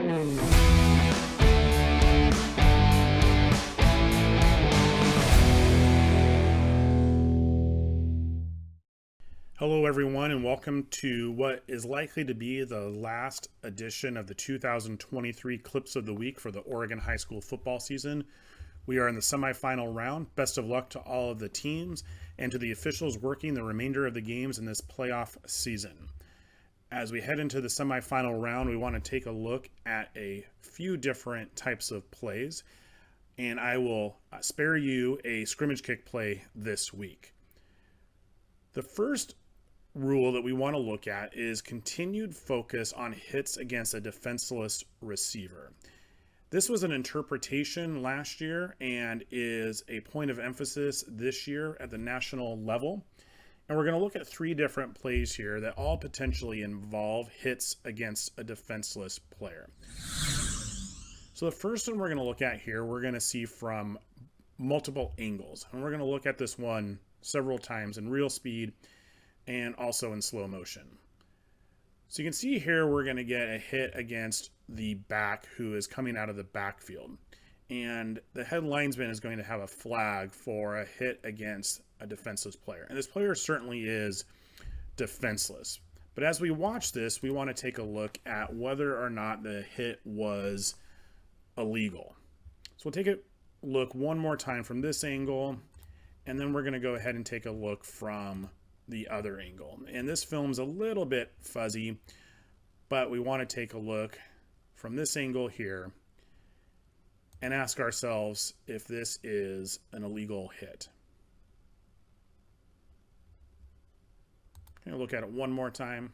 Hello everyone, and welcome to what is likely to be the last edition of the 2023 Clips of the Week for the Oregon High School football season. We are in the semifinal round. Best of luck to all of the teams and to the officials working the remainder of the games in this playoff season. As we head into the semifinal round, we want to take a look at a few different types of plays, and I will spare you a scrimmage kick play this week. The first rule that we want to look at is continued focus on hits against a defenseless receiver. This was an interpretation last year and is a point of emphasis this year at the national level. And we're going to look at three different plays here that all potentially involve hits against a defenseless player. So the first one we're going to look at here, we're going to see from multiple angles. And we're going to look at this one several times in real speed and also in slow motion. So you can see here we're going to get a hit against the back who is coming out of the backfield. And the head linesman is going to have a flag for a hit against a defenseless player. And this player certainly is defenseless. But as we watch this, we want to take a look at whether or not the hit was illegal. So we'll take a look one more time from this angle, and then we're going to go ahead and take a look from the other angle. And this film's a little bit fuzzy, but we want to take a look from this angle here and ask ourselves if this is an illegal hit. Going to look at it one more time.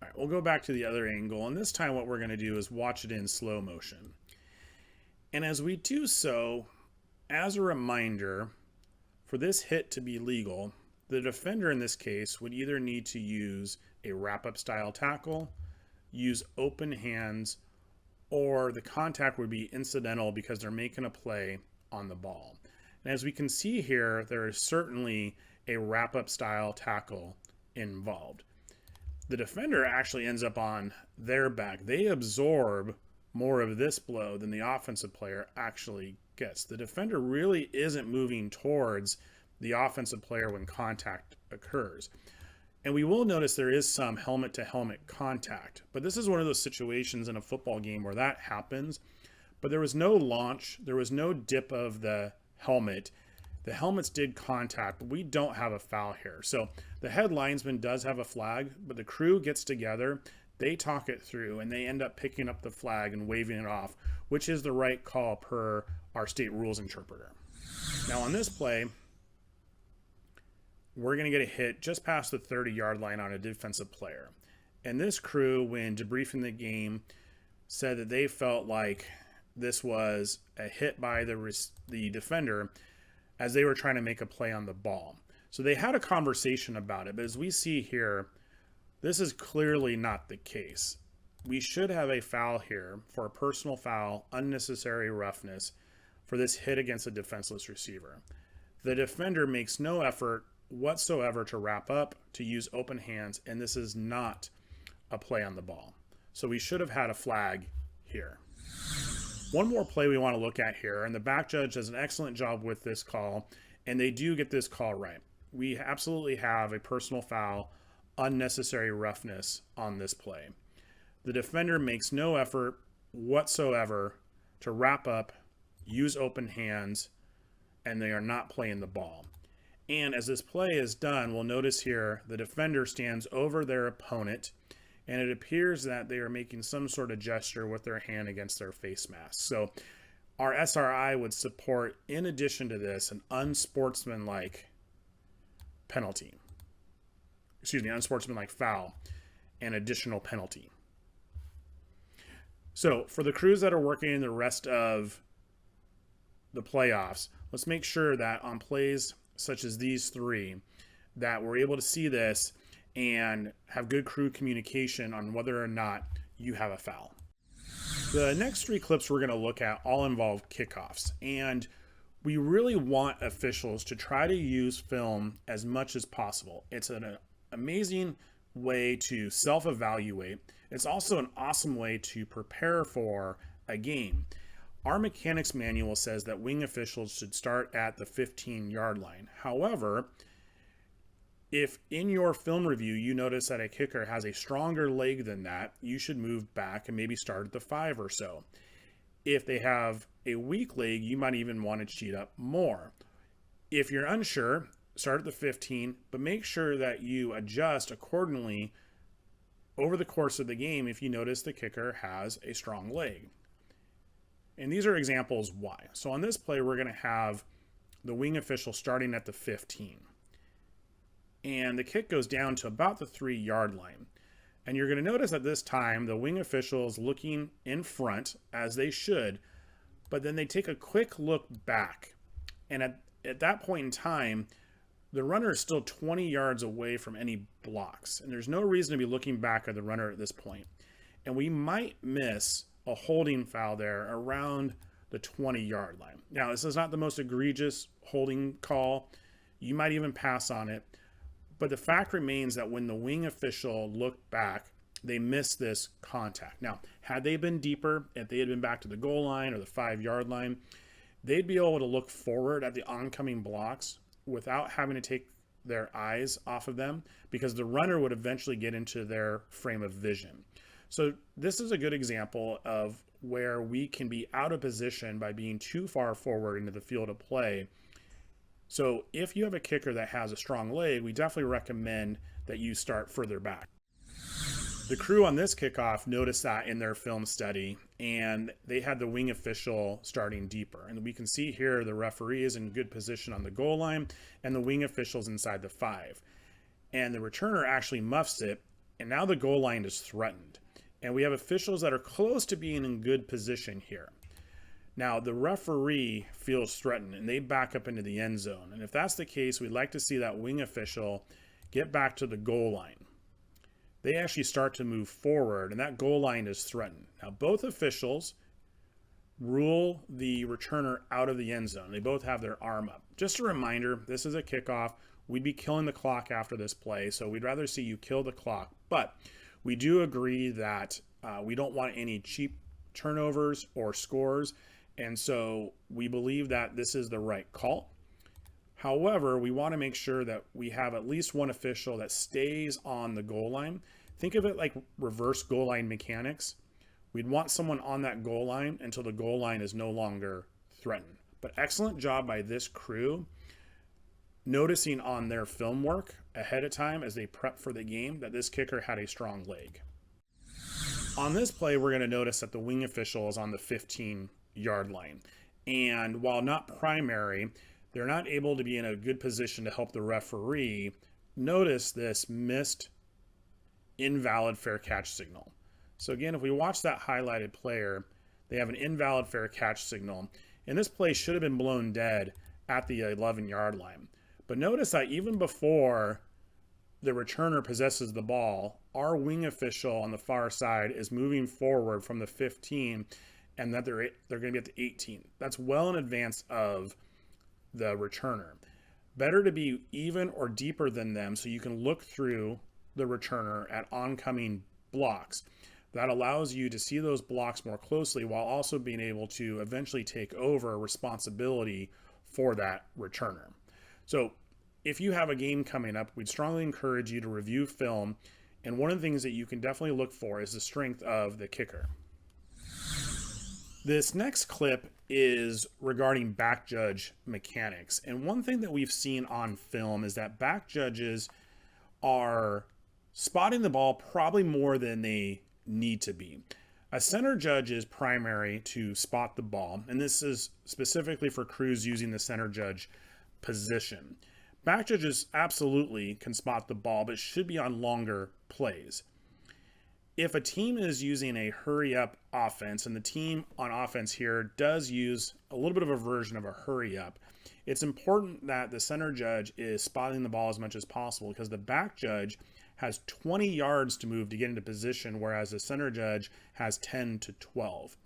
All right, we'll go back to the other angle, and this time what we're going to do is watch it in slow motion. And as we do so, as a reminder, for this hit to be legal, the defender in this case would either need to use a wrap-up style tackle, use open hands, or the contact would be incidental because they're making a play on the ball. And as we can see here, there is certainly a wrap-up style tackle involved. The defender actually ends up on their back. They absorb more of this blow than the offensive player actually gets. The defender really isn't moving towards the offensive player when contact occurs. And we will notice there is some helmet-to-helmet contact. But this is one of those situations in a football game where that happens. But there was no launch. There was no dip of the helmet. The helmets did contact, but we don't have a foul here. So the head linesman does have a flag, but the crew gets together. They talk it through, and they end up picking up the flag and waving it off, which is the right call per our state rules interpreter. Now on this play, we're going to get a hit just past the 30-yard line on a defensive player. And this crew, when debriefing the game, said that they felt like this was a hit by the defender as they were trying to make a play on the ball. So they had a conversation about it, but as we see here, this is clearly not the case. We should have a foul here for a personal foul, unnecessary roughness for this hit against a defenseless receiver. The defender makes no effort whatsoever to wrap up, to use open hands, and this is not a play on the ball. So we should have had a flag here. One more play we want to look at here, and the back judge does an excellent job with this call, and they do get this call right. We absolutely have a personal foul, unnecessary roughness on this play. The defender makes no effort whatsoever to wrap up, use open hands, and they are not playing the ball. And as this play is done, we'll notice here the defender stands over their opponent, and it appears that they are making some sort of gesture with their hand against their face mask. So our SRI would support, in addition to this, an unsportsmanlike penalty. Unsportsmanlike foul and additional penalty. So for the crews that are working in the rest of the playoffs, let's make sure that on plays such as these three, that we're able to see this and have good crew communication on whether or not you have a foul. The next three clips we're going to look at all involve kickoffs, and we really want officials to try to use film as much as possible. It's an amazing way to self-evaluate. It's also an awesome way to prepare for a game. Our mechanics manual says that wing officials should start at the 15-yard line. However, if in your film review you notice that a kicker has a stronger leg than that, you should move back and maybe start at the 5 or so. If they have a weak leg, you might even want to cheat up more. If you're unsure, start at the 15, but make sure that you adjust accordingly over the course of the game if you notice the kicker has a strong leg. And these are examples why. So on this play, we're going to have the wing official starting at the 15. And the kick goes down to about the 3-yard line. And you're going to notice at this time, the wing official is looking in front, as they should, but then they take a quick look back. And at that point in time, the runner is still 20 yards away from any blocks. And there's no reason to be looking back at the runner at this point. And we might miss a holding foul there around the 20-yard line. Now, this is not the most egregious holding call. You might even pass on it. But the fact remains that when the wing official looked back, they missed this contact. Now, had they been deeper, if they had been back to the goal line or the 5-yard line, they'd be able to look forward at the oncoming blocks without having to take their eyes off of them, because the runner would eventually get into their frame of vision. So this is a good example of where we can be out of position by being too far forward into the field of play. So if you have a kicker that has a strong leg, we definitely recommend that you start further back. The crew on this kickoff noticed that in their film study, and they had the wing official starting deeper. And we can see here the referee is in good position on the goal line, and the wing official's inside the 5. And the returner actually muffs it, and now the goal line is threatened. And we have officials that are close to being in good position here. Now, the referee feels threatened, and they back up into the end zone. And if that's the case, we'd like to see that wing official get back to the goal line. They actually start to move forward, and that goal line is threatened. Now, both officials rule the returner out of the end zone. They both have their arm up. Just a reminder, this is a kickoff. We'd be killing the clock after this play, so we'd rather see you kill the clock. But we do agree that we don't want any cheap turnovers or scores, and so we believe that this is the right call. However, we want to make sure that we have at least one official that stays on the goal line. Think of it like reverse goal line mechanics. We'd want someone on that goal line until the goal line is no longer threatened. But excellent job by this crew, noticing on their film work ahead of time as they prep for the game that this kicker had a strong leg. On this play, we're going to notice that the wing official is on the 15-yard line. And while not primary, they're not able to be in a good position to help the referee notice this missed invalid fair catch signal. So again, if we watch that highlighted player, they have an invalid fair catch signal. And this play should have been blown dead at the 11-yard line. But notice that even before the returner possesses the ball, our wing official on the far side is moving forward from the 15, and that they're going to be at the 18. That's well in advance of the returner. Better to be even or deeper than them so you can look through the returner at oncoming blocks. That allows you to see those blocks more closely while also being able to eventually take over responsibility for that returner. So if you have a game coming up, we'd strongly encourage you to review film. And one of the things that you can definitely look for is the strength of the kicker. This next clip is regarding back judge mechanics. And one thing that we've seen on film is that back judges are spotting the ball probably more than they need to be. A center judge is primary to spot the ball, and this is specifically for crews using the center judge position. Back judges absolutely can spot the ball, but should be on longer plays. If a team is using a hurry up offense, and the team on offense here does use a little bit of a version of a hurry up, it's important that the center judge is spotting the ball as much as possible, because the back judge has 20 yards to move to get into position, whereas the center judge has 10 to 12.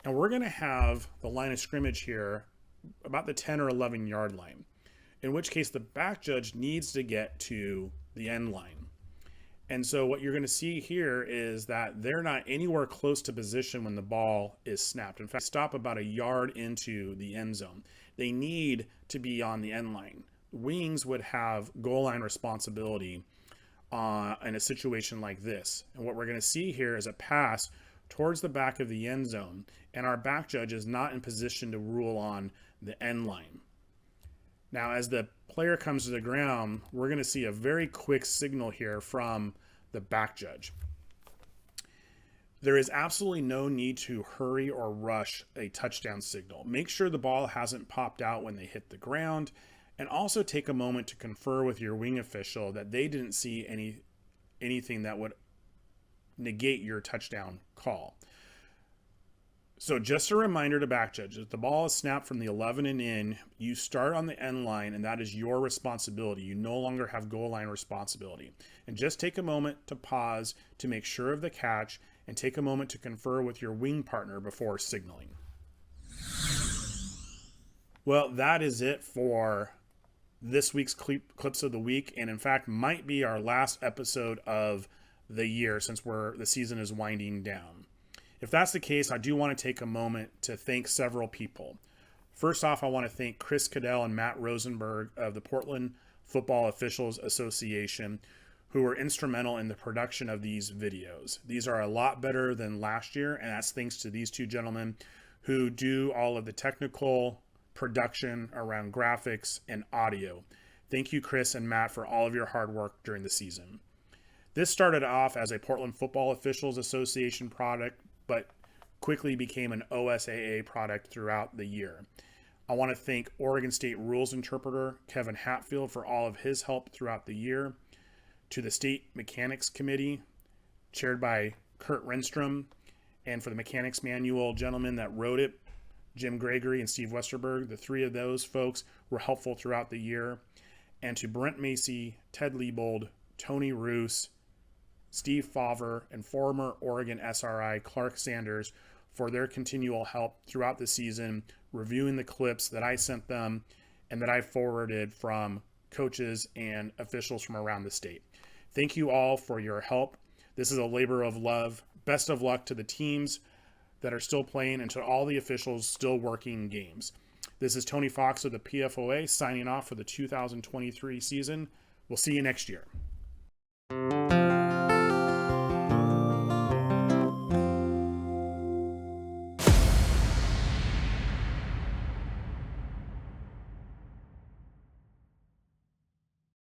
And we're going to have the line of scrimmage here about the 10 or 11 yard line, in which case the back judge needs to get to the end line. And so what you're going to see here is that they're not anywhere close to position when the ball is snapped. In fact, stop about a yard into the end zone. They need to be on the end line. Wings would have goal line responsibility in a situation like this. And what we're going to see here is a pass towards the back of the end zone, and our back judge is not in position to rule on the end line. Now, as the player comes to the ground, we're going to see a very quick signal here from the back judge. There is absolutely no need to hurry or rush a touchdown signal. Make sure the ball hasn't popped out when they hit the ground, and also take a moment to confer with your wing official that they didn't see anything that would negate your touchdown call. So just a reminder to back judges, if the ball is snapped from the 11 and in, you start on the end line, and that is your responsibility. You no longer have goal line responsibility. And just take a moment to pause to make sure of the catch, and take a moment to confer with your wing partner before signaling. Well, that is it for this week's Clips of the Week, and in fact might be our last episode of the year since the season is winding down. If that's the case, I do want to take a moment to thank several people. First off, I want to thank Chris Cadell and Matt Rosenberg of the Portland Football Officials Association, who were instrumental in the production of these videos. These are a lot better than last year, and that's thanks to these two gentlemen who do all of the technical production around graphics and audio. Thank you, Chris and Matt, for all of your hard work during the season. This started off as a Portland Football Officials Association product, but quickly became an OSAA product throughout the year. I want to thank Oregon State Rules Interpreter Kevin Hatfield for all of his help throughout the year, to the State Mechanics Committee, chaired by Kurt Renstrom, and for the Mechanics Manual gentlemen that wrote it, Jim Gregory and Steve Westerberg. The three of those folks were helpful throughout the year. And to Brent Macy, Ted Liebold, Tony Roos, Steve Favre, and former Oregon SRI Clark Sanders for their continual help throughout the season, reviewing the clips that I sent them and that I forwarded from coaches and officials from around the state. Thank you all for your help. This is a labor of love. Best of luck to the teams that are still playing and to all the officials still working games. This is Tony Fox of the PFOA signing off for the 2023 season. We'll see you next year.